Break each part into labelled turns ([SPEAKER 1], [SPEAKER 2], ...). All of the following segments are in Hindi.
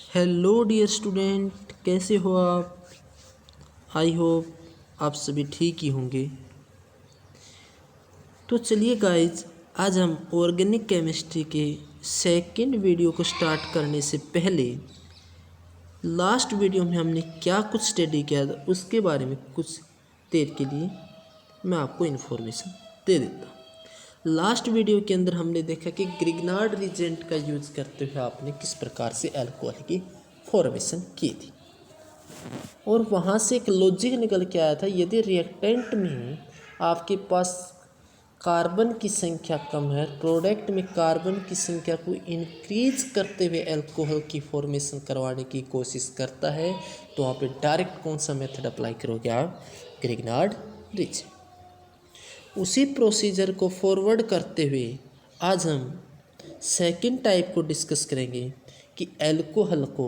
[SPEAKER 1] हेलो डियर स्टूडेंट, कैसे हो आप? आई होप आप सभी ठीक ही होंगे। तो चलिए गाइज, आज हम ऑर्गेनिक केमिस्ट्री के सेकंड वीडियो को स्टार्ट करने से पहले लास्ट वीडियो में हमने क्या कुछ स्टडी किया था उसके बारे में कुछ देर के लिए मैं आपको इन्फॉर्मेशन दे देता हूँ। लास्ट वीडियो के अंदर हमने देखा कि ग्रिग्नार्ड रिजेंट का यूज़ करते हुए आपने किस प्रकार से अल्कोहल की फॉर्मेशन की थी, और वहाँ से एक लॉजिक निकल के आया था। यदि रिएक्टेंट में आपके पास कार्बन की संख्या कम है, प्रोडक्ट में कार्बन की संख्या को इंक्रीज करते हुए अल्कोहल की फॉर्मेशन करवाने की कोशिश करता है, तो वहाँ पे डायरेक्ट कौन सा मेथड अप्लाई करोगे आप? Grignard reagent. उसी प्रोसीजर को फॉरवर्ड करते हुए आज हम सेकंड टाइप को डिस्कस करेंगे कि अल्कोहल को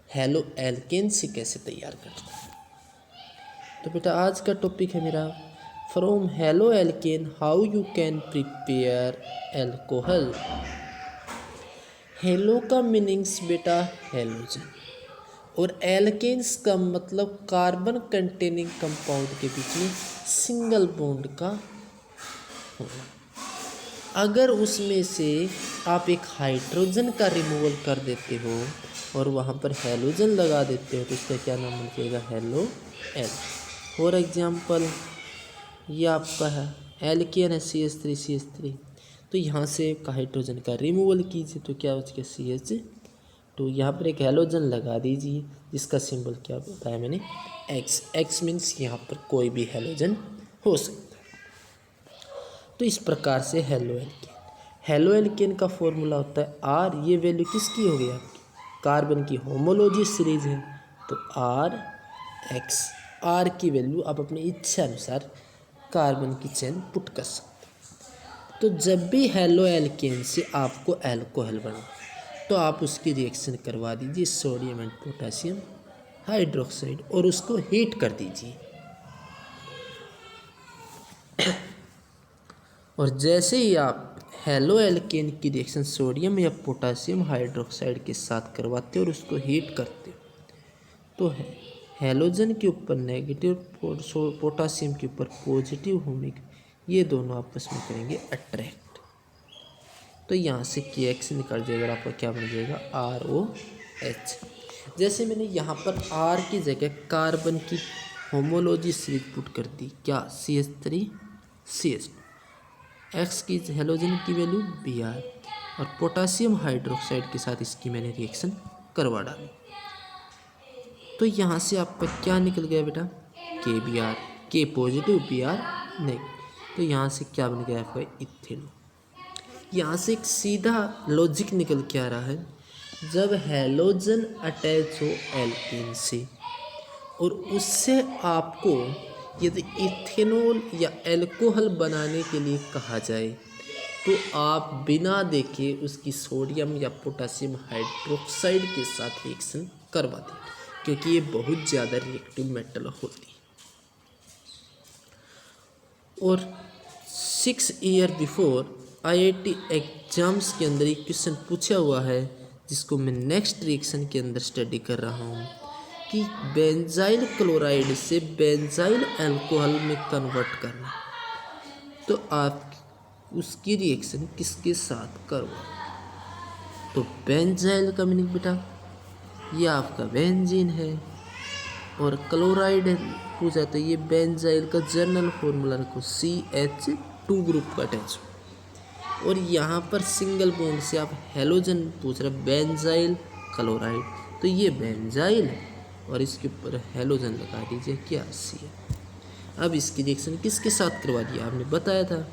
[SPEAKER 1] हेलो एल्केन से कैसे तैयार करते हैं। तो बेटा आज का टॉपिक है मेरा from halo alkane how you can prepare alcohol. Hello का मीनिंग्स बेटा हेलोजन, और एल्केन्स का मतलब कार्बन कंटेनिंग कंपाउंड के बीच में सिंगल बॉन्ड का होना। अगर उसमें से आप एक हाइड्रोजन का रिमूवल कर देते हो और वहाँ पर हेलोजन लगा देते हो तो इसका क्या नाम बन जाएगा? Hello L. फॉर एग्जांपल ये आपका है एल्केन है CH3 तो यहाँ से एक हाइड्रोजन का रिमूवल कीजिए तो क्या बच गया? CH2। यहाँ पर एक हेलोजन लगा दीजिए जिसका सिंबल क्या बताया मैंने? X मीन्स यहाँ पर कोई भी हेलोजन हो सकता। तो इस प्रकार से हेलो एल्केन का फॉर्मूला होता है R। ये वैल्यू किसकी हो गई? आपकी कार्बन की होमोलॉजी सीरीज है तो RX। R की वैल्यू आप अपनी इच्छा अनुसार कार्बन की चेन पुट कर सकते। तो जब भी हेलो एल्केन से आपको अल्कोहल बना तो आप उसकी रिएक्शन करवा दीजिए सोडियम एंड पोटेशियम हाइड्रोक्साइड और उसको हीट कर दीजिए। और जैसे ही आप हेलो एल्केन की रिएक्शन सोडियम या पोटेशियम हाइड्रोक्साइड के साथ करवाते हो और उसको हीट करते हो तो हेलोजन के ऊपर नेगेटिव, पोटेशियम के ऊपर पॉजिटिव होने ये दोनों आपस में करेंगे अट्रैक्ट। तो यहाँ से KX निकल जाएगा, आपका क्या बन जाएगा? ROH। जैसे मैंने यहाँ पर R की जगह कार्बन की होमोलॉजी सीरीज पुट कर दी, क्या? CH3CH2। X की हेलोजन की वैल्यू Br और पोटेशियम हाइड्रोक्साइड के साथ इसकी मैंने रिएक्शन करवा डाली। तो यहाँ से आपका क्या निकल गया बेटा? KBr, K positive Br negative. तो यहाँ से क्या बन गया आपका? इथेनॉल। यहाँ से एक सीधा लॉजिक निकल के आ रहा है, जब हेलोजन अटैच हो एल्केन से और उससे आपको यदि इथेनॉल या अल्कोहल बनाने के लिए कहा जाए तो आप बिना देखे उसकी सोडियम या पोटेशियम हाइड्रोक्साइड के साथ रिएक्शन करवा दें, क्योंकि ये बहुत ज़्यादा रिएक्टिव मेटल होती है। और 6 ईयर बिफोर IIT एग्जाम्स के अंदर एक क्वेश्चन पूछा हुआ है जिसको मैं नेक्स्ट रिएक्शन के अंदर स्टडी कर रहा हूँ कि बेंजाइल क्लोराइड से बेंजाइल अल्कोहल में कन्वर्ट करना, तो आप उसकी रिएक्शन किसके साथ करवाओ? तो बेंजाइल का मीनिंग बेटा ये आपका बेंजीन है, और क्लोराइड पूछा तो ये बेंजाइल का जनरल फॉर्मूला रखो CH2 ग्रुप का अटैच। और यहाँ पर सिंगल बॉन्ड से आप हेलोजन पूछ रहे बेंजाइल क्लोराइड, तो ये बेंजाइल है और इसके ऊपर हेलोजन लगा दीजिए, क्या? Cl। अब इसकी रिएक्शन किसके साथ करवा दिया? आपने बताया था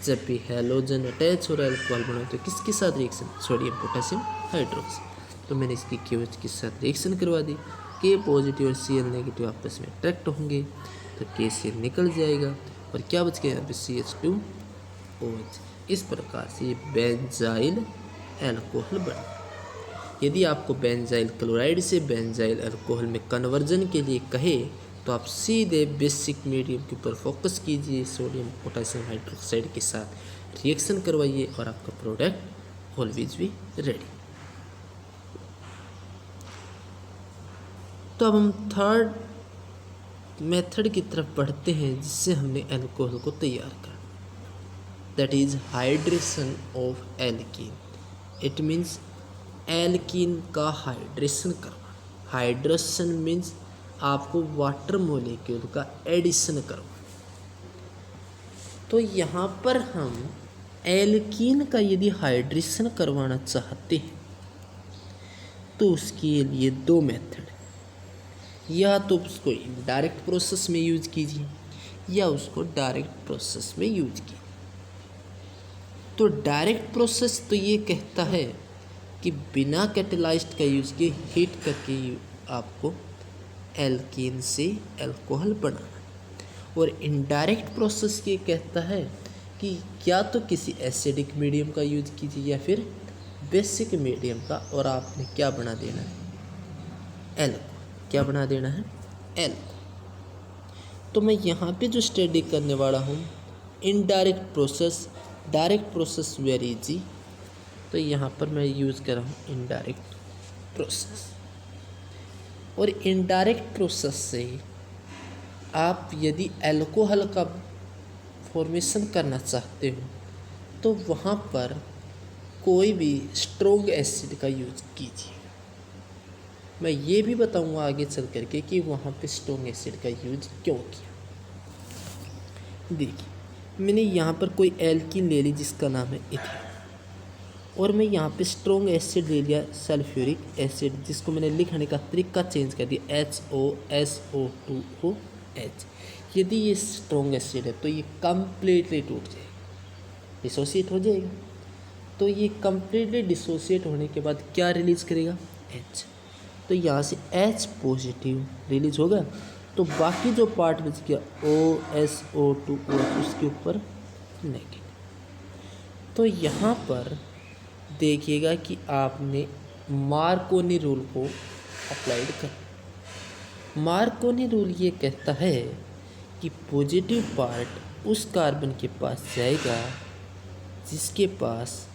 [SPEAKER 1] जब भी हेलोजन अटैच हो रहा है अल्कोहल बना तो किसके साथ रिएक्शन? Sodium potassium hydroxide. तो मैंने इसकी KOH के साथ रिएक्शन करवा दी। K पॉजिटिव और Cl नेगेटिव आपस में अट्रैक्ट होंगे तो KCl निकल जाएगा और क्या बच गया? यहाँ पे CH2OH। इस प्रकार से ये बेंजाइल अल्कोहल बना। यदि आपको बेंजाइल क्लोराइड से बेंजाइल अल्कोहल में कन्वर्जन के लिए कहे तो आप सीधे बेसिक मीडियम के ऊपर फोकस कीजिए, सोडियम पोटेशियम हाइड्रोक्साइड के साथ रिएक्शन करवाइए और आपका प्रोडक्ट ऑलवेज बी रेडी। तो अब हम थर्ड मेथड की तरफ बढ़ते हैं जिससे हमने अल्कोहल को तैयार करा, that is hydration of alkene. It means alkene का हाइड्रेशन करवाना। हाइड्रेशन मीन्स आपको वाटर मोलिक्यूल का एडिशन करवाना। तो यहाँ पर हम एल्कीन का यदि हाइड्रेशन करवाना चाहते हैं तो उसके लिए दो मेथड, या तो उसको डायरेक्ट प्रोसेस में यूज कीजिए या उसको डायरेक्ट प्रोसेस में यूज कीजिए। तो डायरेक्ट प्रोसेस तो ये कहता है कि बिना कैटेलाइज्ड का यूज किए हीट करके आपको एल्कीन से अल्कोहल बनाना, और इनडायरेक्ट प्रोसेस ये कहता है कि क्या तो किसी एसिडिक मीडियम का यूज कीजिए या फिर बेसिक मीडियम का, और आपने क्या बना देना है, एल्कोहल। क्या बना देना है, एल्कोहल। तो मैं यहाँ पे जो स्टडी करने वाला हूँ indirect process, direct process very easy, तो यहाँ पर मैं यूज़ कर रहा हूँ इनडायरेक्ट प्रोसेस। और इनडायरेक्ट प्रोसेस से आप यदि अल्कोहल का फॉर्मेशन करना चाहते हो तो वहाँ पर कोई भी स्ट्रोंग एसिड का यूज कीजिए। मैं ये भी बताऊँगा आगे चल करके कि वहाँ पे स्ट्रोंग एसिड का यूज क्यों किया। देखिए मैंने यहाँ पर कोई एल्कीन ले ली जिसका नाम है इथेन, और मैं यहाँ पे स्ट्रोंग एसिड ले लिया सल्फ्यूरिक एसिड, जिसको मैंने लिखने का तरीका चेंज कर दिया HOSO2OH। यदि ये स्ट्रोंग एसिड है तो ये कम्प्लीटली टूट जाएगा, डिसोसिएट हो जाएगा। तो ये कम्प्लीटली डिसोसिएट होने के बाद क्या रिलीज करेगा, H। तो यहाँ से H पॉजिटिव रिलीज हो गया, तो बाकी जो पार्ट बच गया OSO2OH उसके ऊपर नेगेटिव। तो यहाँ पर देखिएगा कि आपने मार्कोनी रूल को अप्लाइड कर। मार्कोनी रूल ये कहता है कि पॉजिटिव पार्ट उस कार्बन के पास जाएगा जिसके पास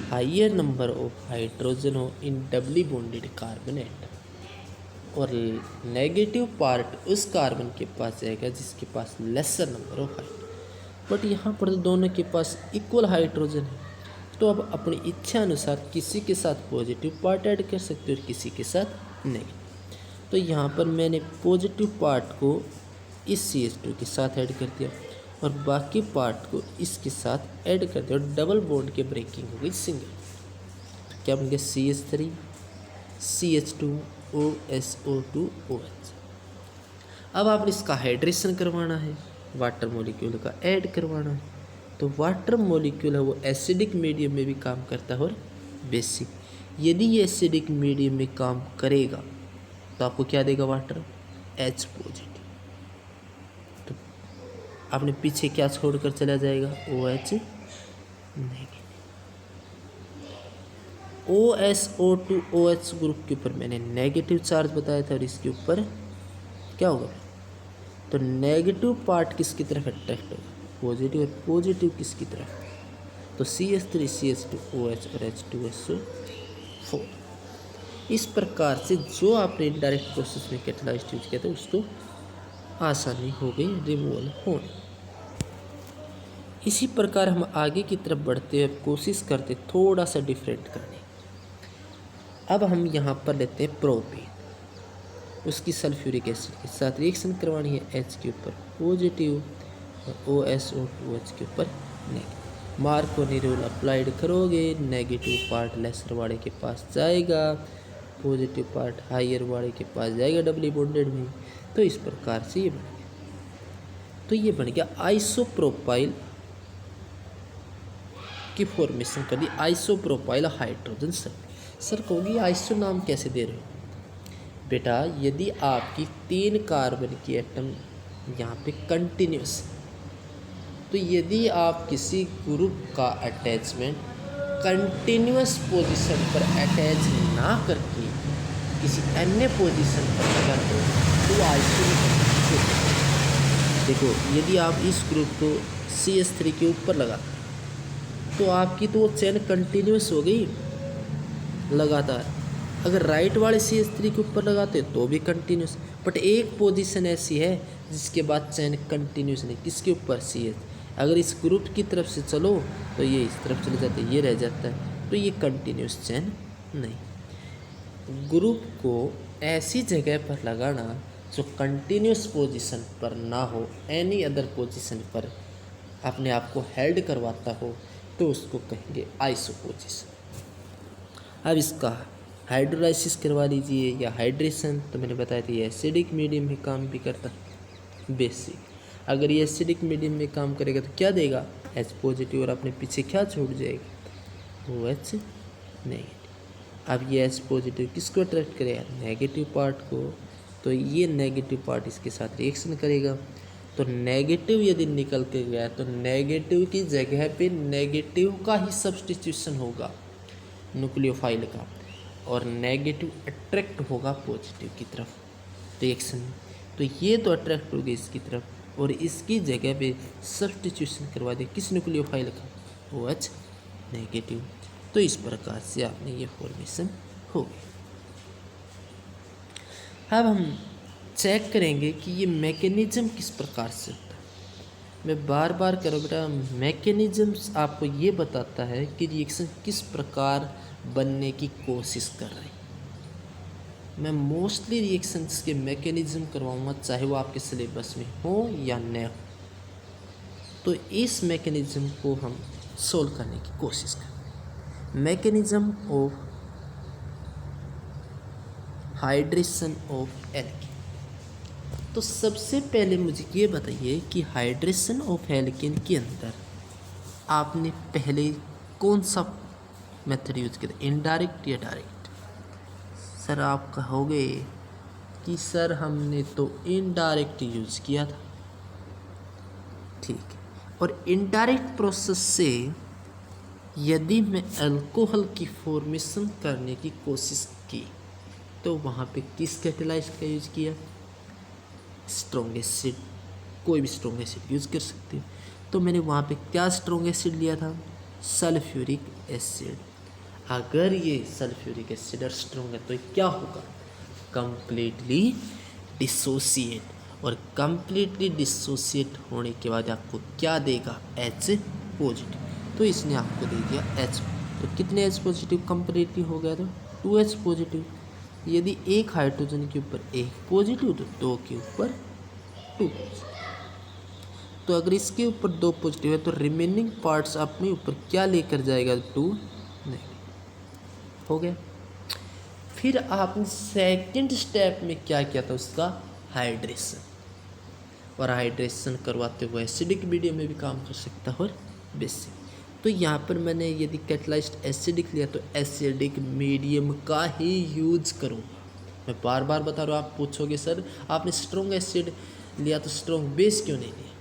[SPEAKER 1] हायर नंबर ऑफ हाइड्रोजन हो in doubly bonded carbon atom, और नेगेटिव पार्ट उस कार्बन के पास जाएगा जिसके पास lesser number of hydrogen. But यहाँ पर दोनों के पास इक्वल हाइड्रोजन है, तो अब अपनी इच्छा अनुसार किसी के साथ पॉजिटिव पार्ट ऐड कर सकते हो और किसी के साथ नेगेटिव। तो यहाँ पर मैंने पॉजिटिव पार्ट को इस CH2 के साथ ऐड कर दिया और बाकी पार्ट को इसके साथ ऐड कर दिया, और डबल बॉन्ड की ब्रेकिंग हो गई सिंगल। तो क्या बन गया CH3 CH2 OSO2OH। अब आपने इसका हाइड्रेशन करवाना है, वाटर मॉलिक्यूल का ऐड करवाना है। तो वाटर मॉलिक्यूल है वो एसिडिक मीडियम में भी काम करता है और बेसिक। यदि ये एसिडिक मीडियम में काम करेगा तो आपको क्या देगा, वाटर H पॉजिटिव। तो आपने पीछे क्या छोड़कर चला जाएगा, OH नेगेटिव। OSO2OH ग्रुप के ऊपर मैंने नेगेटिव चार्ज बताया था और इसके ऊपर क्या होगा, तो नेगेटिव पार्ट किसकी तरफ अट्रैक्ट होगा, पॉजिटिव, और पॉजिटिव किसकी तरफ, तो CH3 CH2OH और H2SO4। इस प्रकार से जो आपने इनडायरेक्ट प्रोसेस में कैटेलाइज्ड यूज किया था उसको आसानी हो गई रिमूवल होने। इसी प्रकार हम आगे की तरफ बढ़ते हुए कोशिश करते थोड़ा सा डिफरेंट करने। अब हम यहाँ पर लेते हैं प्रोपेन, उसकी सल्फ्यूरिक एसिड के साथ रिएक्शन करवानी है, H के ऊपर पॉजिटिव और OSO2OH के ऊपर नेगेटिव। मार्कोनी रूल अप्लाइड करोगे, नेगेटिव पार्ट लेसर वाले के पास जाएगा, पॉजिटिव पार्ट हायर वाले के पास जाएगा डबली बॉन्डेड में। तो इस प्रकार से ये बन गया। तो ये बन गया आइसोप्रोपाइल की फॉर्मेशन कर दी, आइसोप्रोपाइल हाइड्रोजन सल्फेट। सर कहोगे आइसो नाम कैसे दे रहे हो बेटा, यदि आपकी 3 कार्बन की एटम यहाँ पे कंटिन्यूस, तो यदि आप किसी ग्रुप का अटैचमेंट कंटिन्यूस पोजीशन पर अटैच ना करके किसी अन्य पोजीशन पर कर दो तो आइसो। देखो यदि आप इस ग्रुप को CH3 के ऊपर लगा तो आपकी तो वो चेन कंटिन्यूस हो गई लगातार, अगर राइट वाले CH3 के ऊपर लगाते तो भी कंटिन्यूस, बट एक पोजीशन ऐसी है जिसके बाद चैन कंटिन्यूस नहीं, किसके ऊपर, CH। अगर इस ग्रुप की तरफ से चलो तो ये इस तरफ चले जाते, ये रह जाता है, तो ये कंटिन्यूस चैन नहीं। ग्रुप को ऐसी जगह पर लगाना जो कंटिन्यूस पोजीशन पर ना हो, एनी अदर पोजीशन पर अपने आप को हेल्ड करवाता हो, तो उसको कहेंगे आइसो पोजीशन। अब इसका हाइड्रोलाइसिस करवा लीजिए या हाइड्रेशन, तो मैंने बताया था ये एसिडिक मीडियम में काम भी करता है बेसिक। अगर ये एसिडिक मीडियम में काम करेगा तो क्या देगा, H पॉजिटिव, और अपने पीछे क्या छूट जाएगा, OH नेगेटिव। अब ये H पॉजिटिव किसको अट्रैक्ट करेगा, नेगेटिव पार्ट को, तो ये नेगेटिव पार्ट इसके साथ रिएक्शन करेगा। तो नेगेटिव यदि निकल के गया तो नेगेटिव की जगह पे नेगेटिव का ही सब्स्टिट्यूशन होगा न्यूक्लियोफाइल का, और नेगेटिव अट्रैक्ट होगा पॉजिटिव की तरफ रिएक्शन में। तो ये तो अट्रैक्ट हो गई इसकी तरफ, और इसकी जगह पे सब्स्टिट्यूशन करवा दिया किस न्यूक्लियोफाइल का, OH नेगेटिव। तो इस प्रकार से आपने ये फॉर्मेशन हो गई। अब हम चेक करेंगे कि ये मैकेनिज्म किस प्रकार से होता है। मैं बार बार कह रहा हूँ बेटा, मैकेनिज्म्स आपको ये बताता है कि रिएक्शन किस प्रकार बनने की कोशिश कर रही है। मैं मोस्टली रिएक्शंस के मैकेनिज्म करवाऊँगा, चाहे वो आपके सिलेबस में हो या न हो। तो इस मैकेनिज्म को हम सोल्व करने की कोशिश करें। Mechanism of hydration of alkene. तो सबसे पहले मुझे ये बताइए कि हाइड्रेशन ऑफ एल्कीन के अंदर आपने पहले कौन सा मेथड यूज किया, इनडायरेक्ट या डायरेक्ट। सर आप कहोगे कि सर हमने तो इनडायरेक्ट यूज किया था, ठीक है। और इनडायरेक्ट प्रोसेस से यदि मैं अल्कोहल की फॉर्मेशन करने की कोशिश की तो वहाँ पे किस कैटेलाइस्ट का यूज किया, स्ट्रॉन्ग एसिड, कोई भी स्ट्रॉन्ग एसिड यूज़ कर सकते हो। तो मैंने वहाँ पे क्या स्ट्रॉन्ग एसिड लिया था, सल्फ्यूरिक एसिड। अगर ये सल्फ्यूरिक एसिड स्ट्रॉन्ग है तो क्या होगा, कंप्लीटली डिसोसिएट, और कंप्लीटली डिसोसिएट होने के बाद आपको क्या देगा, H पॉजिटिव। तो इसने आपको दे दिया H, तो कितने H पॉजिटिव कंप्लीटली हो गया, तो 2H पॉजिटिव। यदि एक हाइड्रोजन के ऊपर एक पॉजिटिव तो 2 के ऊपर 2 पॉजिटिव। तो अगर इसके ऊपर 2 पॉजिटिव है तो रिमेनिंग पार्ट्स अपने ऊपर क्या लेकर जाएगा, 2 नेगेटिव। हो गया। फिर आपने सेकंड स्टेप में क्या किया था, उसका हाइड्रेशन, और हाइड्रेशन करवाते हुए एसिडिक मीडियम में भी काम कर सकता है और बेसिक। तो यहाँ पर मैंने यदि कैटलाइज्ड एसिडिक लिया तो एसिडिक मीडियम का ही यूज करो। मैं बार बार बता रहा हूँ, आप पूछोगे सर आपने स्ट्रॉन्ग एसिड लिया तो स्ट्रॉन्ग बेस क्यों नहीं लिया,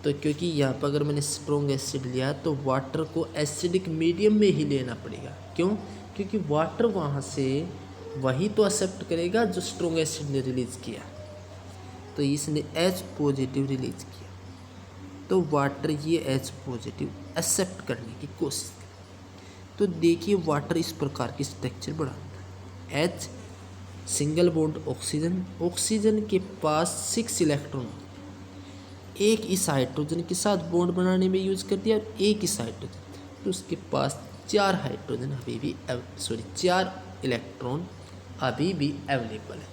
[SPEAKER 1] तो क्योंकि यहाँ पर अगर मैंने स्ट्रॉन्ग एसिड लिया तो वाटर को एसिडिक मीडियम में ही लेना पड़ेगा। क्यों, क्योंकि वाटर वहाँ से वही तो एक्सेप्ट करेगा जो स्ट्रॉन्ग एसिड ने रिलीज़ किया। तो इसने H पॉजिटिव रिलीज़ किया तो वाटर ये H पॉजिटिव एक्सेप्ट करने की कोशिश करे। तो देखिए वाटर इस प्रकार की स्ट्रक्चर बनाता है। H single bond oxygen, oxygen के पास 6 इलेक्ट्रॉन, एक इस हाइड्रोजन के साथ बॉन्ड बनाने में यूज कर दिया और एक इस हाइड्रोजन, तो उसके पास 4 हाइड्रोजन अभी भी 4 इलेक्ट्रॉन अभी भी अवेलेबल है।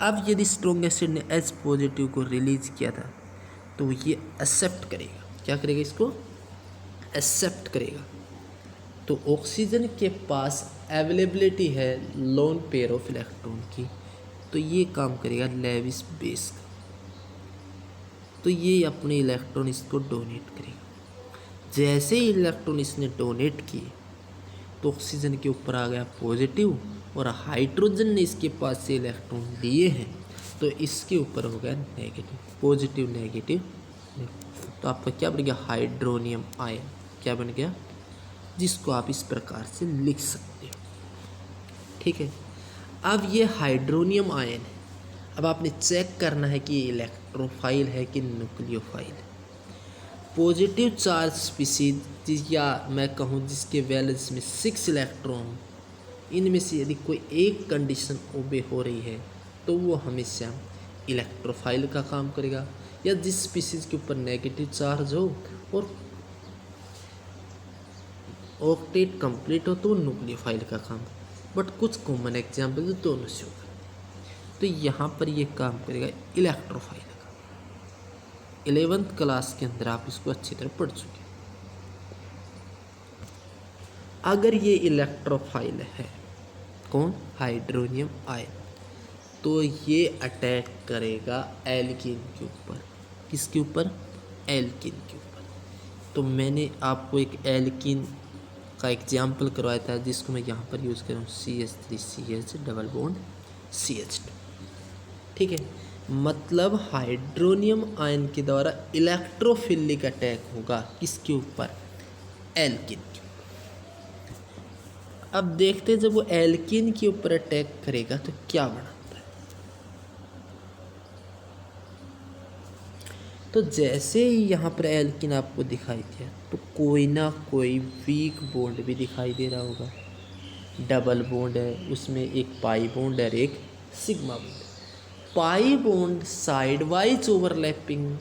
[SPEAKER 1] अब यदि स्ट्रॉन्ग एसिड ने H पॉजिटिव को रिलीज किया था तो ये एक्सेप्ट करेगा, क्या करेगा, इसको एक्सेप्ट करेगा। तो ऑक्सीजन के पास अवेलेबिलिटी है लोन पेयर ऑफ इलेक्ट्रॉन की, तो ये काम करेगा लेविस बेस का, तो ये अपने इलेक्ट्रॉन इसको डोनेट करेगा। जैसे ही इलेक्ट्रॉन इसने डोनेट किए तो ऑक्सीजन के ऊपर आ गया पॉजिटिव और हाइड्रोजन ने इसके पास से इलेक्ट्रॉन लिए हैं तो इसके ऊपर हो गया नेगेटिव, पॉजिटिव नेगेटिव। तो आपका क्या बन गया, हाइड्रोनियम आयन क्या बन गया, जिसको आप इस प्रकार से लिख सकते हो। ठीक है, अब ये हाइड्रोनियम आयन है। अब आपने चेक करना है कि ये इलेक्ट्रोफाइल है कि न्यूक्लियोफाइल है। पॉजिटिव चार्ज स्पीसीज या मैं कहूँ जिसके वैलेंस में 6 इलेक्ट्रॉन, इनमें से यदि कोई एक कंडीशन ओबे हो रही है तो वो हमेशा इलेक्ट्रोफाइल का काम करेगा, या जिस स्पीसीज के ऊपर नेगेटिव चार्ज हो और ऑक्टेट कंप्लीट हो तो वो न्यूक्लियोफाइल का काम। बट कुछ कॉमन एग्जाम्पल दोनों से होगा। तो यहाँ पर ये काम करेगा इलेक्ट्रोफाइल का। 11th क्लास के अंदर आप इसको अच्छी तरह पढ़ चुके। अगर ये इलेक्ट्रोफाइल है कौन, हाइड्रोनियम आयन, तो ये अटैक करेगा एल्कीन के ऊपर। किसके ऊपर, एल्कीन के ऊपर। तो मैंने आपको एक एल्कीन का एग्जाम्पल करवाया था जिसको मैं यहाँ पर यूज़ कर रहा हूँ, CH3CH डबल बॉन्ड CH2। ठीक है, मतलब हाइड्रोनियम आयन के द्वारा इलेक्ट्रोफिलिक अटैक होगा किसके ऊपर, एल्कीन के ऊपर। अब देखते हैं जब वो एल्कीन के ऊपर अटैक करेगा तो क्या बनाता है। तो जैसे ही यहाँ पर एल्कीन आपको दिखाई दिया तो कोई ना कोई वीक बॉन्ड भी दिखाई दे रहा होगा। डबल बॉन्ड है, उसमें एक पाई बॉन्ड है और एक sigma bond. Pi bond side wise overlapping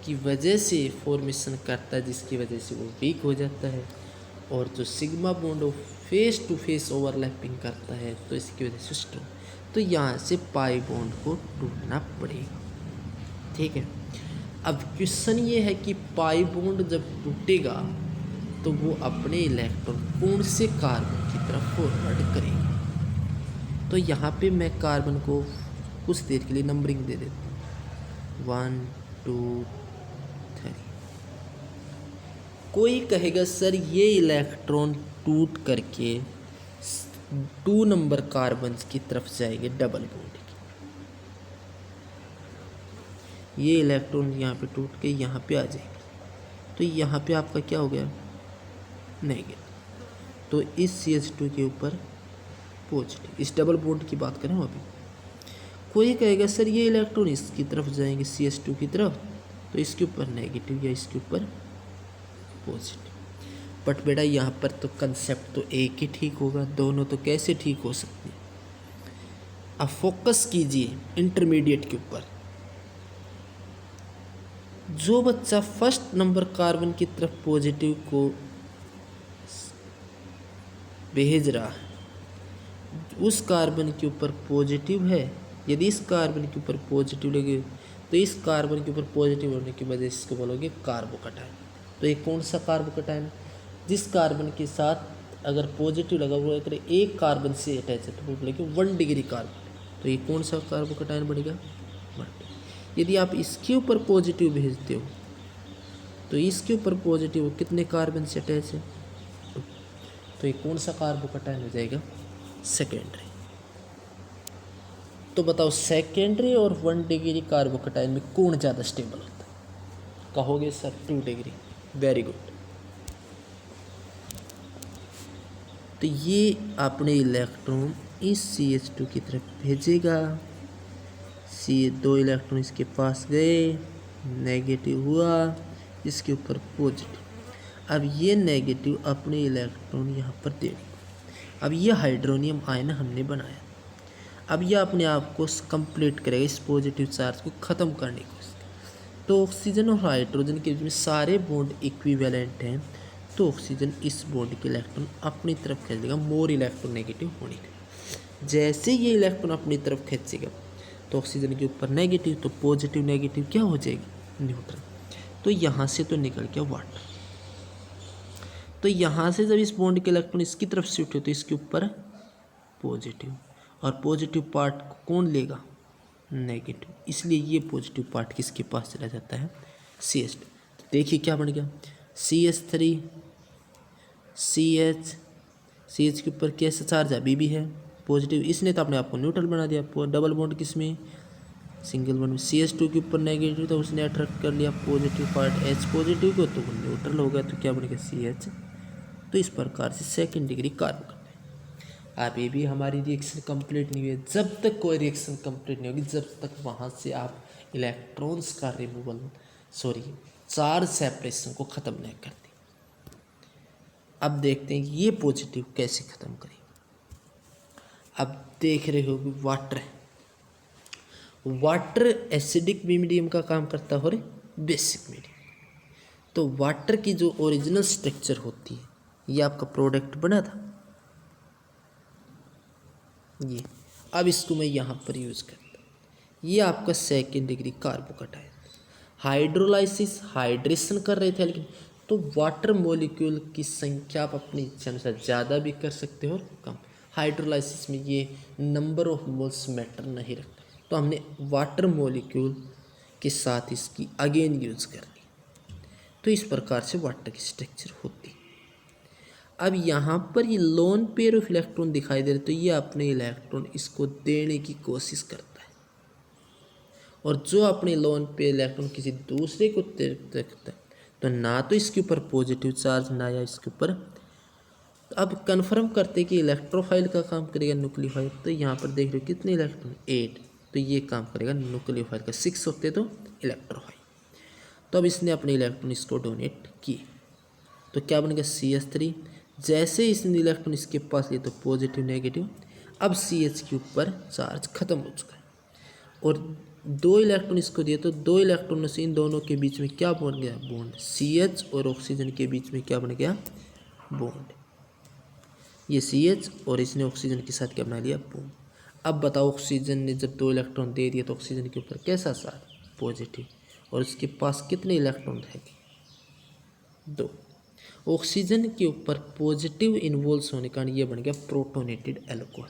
[SPEAKER 1] की वजह से फॉर्मेशन करता है, जिसकी वजह से वो वीक हो जाता है। और जो सिग्मा बॉन्ड वो फेस टू फेस ओवरलैपिंग करता है तो इसकी वजह से स्ट्रॉन्ग। तो यहाँ से पाई बॉन्ड को टूटना पड़ेगा। ठीक है, अब क्वेश्चन ये है कि पाई बॉन्ड जब टूटेगा तो वो अपने इलेक्ट्रॉन कौन से कार्बन की तरफ फॉरवर्ड करेगा। तो यहाँ पे मैं कार्बन को कुछ देर के लिए नंबरिंग दे देता हूँ, 1 2 3। कोई कहेगा सर ये इलेक्ट्रॉन टूट करके 2 नंबर कार्बन की तरफ जाएंगे डबल बॉन्ड की। ये इलेक्ट्रॉन यहाँ पे टूट के यहाँ पे आ जाएंगे, तो यहाँ पे आपका क्या हो गया, नेगेटिव। तो इस CH2 के ऊपर पॉजिटिव, इस डबल बॉन्ड की बात करें अभी। कोई कहेगा सर ये इलेक्ट्रॉन इसकी तरफ जाएंगे CH2 की तरफ, तो इसके ऊपर नेगेटिव या इसके ऊपर पॉजिटिव। बट बेटा यहाँ पर तो कंसेप्ट तो एक ही ठीक होगा, दोनों तो कैसे ठीक हो सकते हैं। अब फोकस कीजिए इंटरमीडिएट के ऊपर। जो बच्चा फर्स्ट नंबर कार्बन की तरफ पॉजिटिव को भेज रहा है, उस कार्बन के ऊपर पॉजिटिव है, यदि इस कार्बन के ऊपर पॉजिटिव लगे तो इस कार्बन के ऊपर पॉजिटिव होने की वजह से इसको बोलोगे कार्बोकटायन। तो ये कौन सा कार्बोकटायन, जिस कार्बन के साथ अगर पॉजिटिव लगा हुआ है एक कार्बन से अटैच है तो वो बोलेंगे 1 डिग्री कार्बन। तो ये कौन सा कार्बोकटायन बनेगा, 1। यदि आप इसके ऊपर पॉजिटिव भेजते हो तो इसके ऊपर पॉजिटिव कितने कार्बन से अटैच है, तो ये कौन सा कार्बोकटायन हो जाएगा, सेकेंडरी। तो बताओ सेकेंडरी और 1 डिग्री कार्बोकटायन में कौन ज़्यादा स्टेबल होता है, कहोगे सर 2 डिग्री। Very good. तो ये अपने इलेक्ट्रॉन इस CH2 की तरफ भेजेगा, दो इलेक्ट्रॉन इसके पास गए, नेगेटिव हुआ, इसके ऊपर पॉजिटिव। अब ये नेगेटिव अपने इलेक्ट्रॉन यहाँ पर दे देगा। अब ये हाइड्रोनियम आयन हमने बनाया, अब यह अपने आप को कंप्लीट करेगा, इस पॉजिटिव चार्ज को ख़त्म करने की कोशिश। तो ऑक्सीजन और हाइड्रोजन के बीच में सारे बॉन्ड इक्विवेलेंट हैं, तो ऑक्सीजन इस बॉन्ड के इलेक्ट्रॉन अपनी तरफ खींच देगा, मोर इलेक्ट्रोनेगेटिव होने के। जैसे ये इलेक्ट्रॉन अपनी तरफ खींचेगा तो ऑक्सीजन के ऊपर नेगेटिव, तो पॉजिटिव नेगेटिव क्या हो जाएगी, न्यूट्रल। तो यहाँ से तो निकल गया वाटर। तो यहाँ से जब इस बॉन्ड के इलेक्ट्रॉन इसकी तरफ शिफ्ट हो तो इसके ऊपर पॉजिटिव, और पॉजिटिव पार्ट को कौन लेगा, नेगेटिव। इसलिए ये पॉजिटिव पार्ट किसके पास चला जाता है, CH2। तो देखिए क्या बन गया, CH3 CH के ऊपर कैसा चार्ज अभी भी है, पॉजिटिव। इसने तो अपने आप को न्यूट्रल बना दिया। डबल बॉन्ड किस में, सिंगल बॉन्ड में। CH2 के ऊपर नेगेटिव, तो उसने अट्रैक्ट कर लिया पॉजिटिव पार्ट H पॉजिटिव को, तो वो न्यूट्रल हो गया। तो क्या बनेगा, CH। तो इस प्रकार से सेकेंड डिग्री कार्बन। आप ये भी हमारी रिएक्शन कंप्लीट नहीं हुई। जब तक कोई रिएक्शन कंप्लीट नहीं होगी जब तक वहाँ से आप इलेक्ट्रॉन्स का रिमूवल चार्ज सेपरेशन को ख़त्म नहीं करते। अब देखते हैं ये पॉजिटिव कैसे ख़त्म करें। अब देख रहे हो वाटर, वाटर एसिडिक मीडियम का काम करता है और बेसिक मीडियम। तो वाटर की जो ओरिजिनल स्ट्रक्चर होती है, ये आपका प्रोडक्ट बना था ये, अब इसको मैं यहाँ पर यूज़ करता हूँ। ये आपका second degree carbocation, hydrolysis hydration कर रहे थे, लेकिन तो वाटर मॉलिक्यूल की संख्या आप अपनी इच्छा अनुसार ज़्यादा भी कर सकते हो और कम। हाइड्रोलाइसिस में ये नंबर ऑफ मोल्स मैटर नहीं रखता, तो हमने वाटर मॉलिक्यूल के साथ इसकी अगेन यूज़ कर ली। तो इस प्रकार से वाटर की स्ट्रक्चर होती है। अब यहाँ पर ये लोन पेयर ऑफ इलेक्ट्रॉन दिखाई दे रहे, तो ये अपने इलेक्ट्रॉन इसको देने की कोशिश करता है, और जो अपने लोन पेयर इलेक्ट्रॉन किसी दूसरे को देता है, तो ना तो इसके ऊपर पॉजिटिव चार्ज ना या इसके ऊपर। तो अब कंफर्म करते कि इलेक्ट्रोफाइल का काम करेगा न्यूक्लियोफाइल। तो यहाँ पर देख रहे हो कितने इलेक्ट्रॉन, 8, तो ये काम करेगा न्यूक्लियोफाइल का, 6 होते तो इलेक्ट्रोफाइल। तो अब इसने अपने इलेक्ट्रॉन इसको डोनेट किए, तो क्या बनेगा CH3। जैसे इसने इलेक्ट्रॉन इसके पास लिए तो पॉजिटिव नेगेटिव, अब CH के ऊपर चार्ज खत्म हो चुका है, और 2 इलेक्ट्रॉन इसको दिए, तो 2 इलेक्ट्रॉनों से इन दोनों के बीच में क्या बन गया, बॉन्ड। CH और ऑक्सीजन के बीच में क्या बन गया, बॉन्ड। ये CH और इसने ऑक्सीजन के साथ क्या बना लिया, बॉन्ड। अब बताओ ऑक्सीजन ने जब 2 इलेक्ट्रॉन दे दिए तो ऑक्सीजन के ऊपर कैसा चार्ज, पॉजिटिव, और उसके पास कितने इलेक्ट्रॉन रह गए, 2। ऑक्सीजन के ऊपर पॉजिटिव इन्वॉल्व होने का ये बन गया प्रोटोनेटेड एल्कोहल,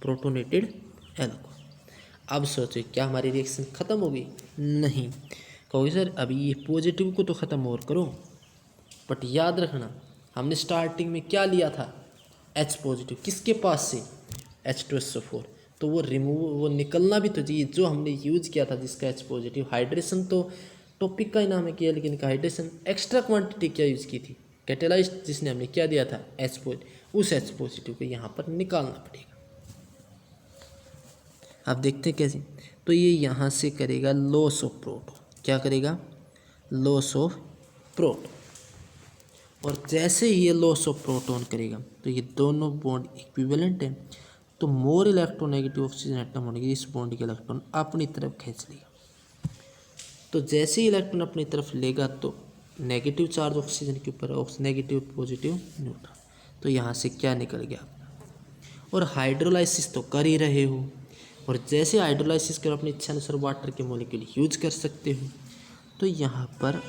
[SPEAKER 1] प्रोटोनेटेड एल्कोहल। अब सोचो क्या हमारी रिएक्शन ख़त्म हो गई, नहीं। कहोगे सर अभी ये पॉजिटिव को तो ख़त्म और करो, बट याद रखना हमने स्टार्टिंग में क्या लिया था, H पॉजिटिव, किसके पास से, H2SO4, तो वो वो निकलना भी तो चाहिए जो हमने यूज किया था जिसका H पॉजिटिव। हाइड्रेशन तो टॉपिक का ही नाम है किया, लेकिन हाइड्रेशन एक्स्ट्रा क्वांटिटी क्या यूज़ की थी, कैटेलाइस्ट जिसने हमने क्या दिया था, H पॉजिटिव, उस H पॉजिटिव को यहाँ पर निकालना पड़ेगा। आप देखते हैं कैसे, तो ये यहाँ से करेगा लॉस ऑफ प्रोटॉन, क्या करेगा, लॉस ऑफ प्रोटॉन, और जैसे ही ये लॉस ऑफ प्रोटॉन करेगा तो ये दोनों बॉन्ड इक्विवेलेंट है, तो मोर इलेक्ट्रोनेगेटिव ऑक्सीजन एटम होने के इस बॉन्ड के इलेक्ट्रॉन अपनी तरफ खींच लेगा। तो जैसे ही इलेक्ट्रॉन अपनी तरफ लेगा तो नेगेटिव चार्ज ऑक्सीजन के ऊपर, नेगेटिव पॉजिटिव न्यूट्रल, तो यहाँ से क्या निकल गया, और हाइड्रोलाइसिस तो कर ही रहे हो, और जैसे हाइड्रोलाइसिस कर अपनी इच्छा अनुसार वाटर के मॉलिक्यूल यूज कर सकते हो। तो यहाँ पर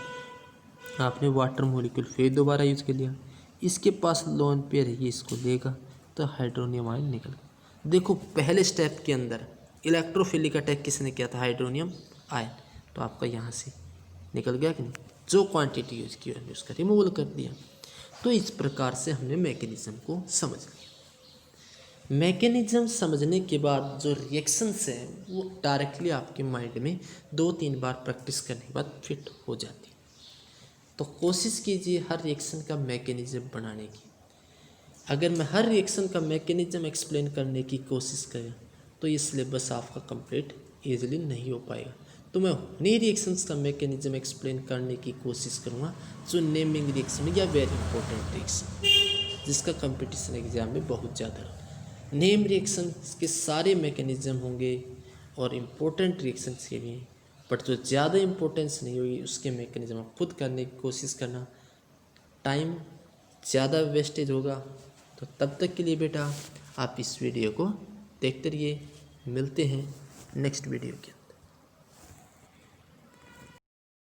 [SPEAKER 1] आपने वाटर मॉलिक्यूल फिर दोबारा यूज कर लिया, इसके पास लोन पेयर है, ये इसको लेगा, तो हाइड्रोनियम आयन निकल गया। देखो पहले स्टेप के अंदर इलेक्ट्रोफिलिक अटैक किसने किया था, हाइड्रोनियम आयन, तो आपका यहाँ से निकल गया कि नहीं, जो क्वांटिटी यूज की है उसका रिमूवल कर दिया। तो इस प्रकार से हमने मैकेनिज्म को समझ लिया। मैकेनिज्म समझने के बाद जो रिएक्शंस है वो डायरेक्टली आपके माइंड में 2-3 बार प्रैक्टिस करने के बाद फिट हो जाती है। तो कोशिश कीजिए हर रिएक्शन का मैकेनिज्म बनाने की। अगर मैं हर रिएक्शन का मैकेनिज्म एक्सप्लेन करने की कोशिश करें तो ये सिलेबस आपका कंप्लीट ईजिली नहीं हो पाएगा। तो मैं उन्हीं रिएक्शंस का मैकेनिज्म एक्सप्लेन करने की कोशिश करूँगा जो नेमिंग रिएक्शन या वेरी इंपॉर्टेंट रिएक्शन जिसका कंपटीशन एग्जाम में बहुत ज़्यादा है। नेम रिएक्शन के सारे मैकेनिज्म होंगे और इम्पोर्टेंट रिएक्शंस के भी, बट जो ज़्यादा इम्पोर्टेंस नहीं होगी उसके मैकेनिज्म आप खुद करने की कोशिश करना। टाइम ज़्यादा वेस्टेज होगा, तो तब तक के लिए बेटा आप इस वीडियो को देखते रहिए। मिलते हैं नेक्स्ट वीडियो के।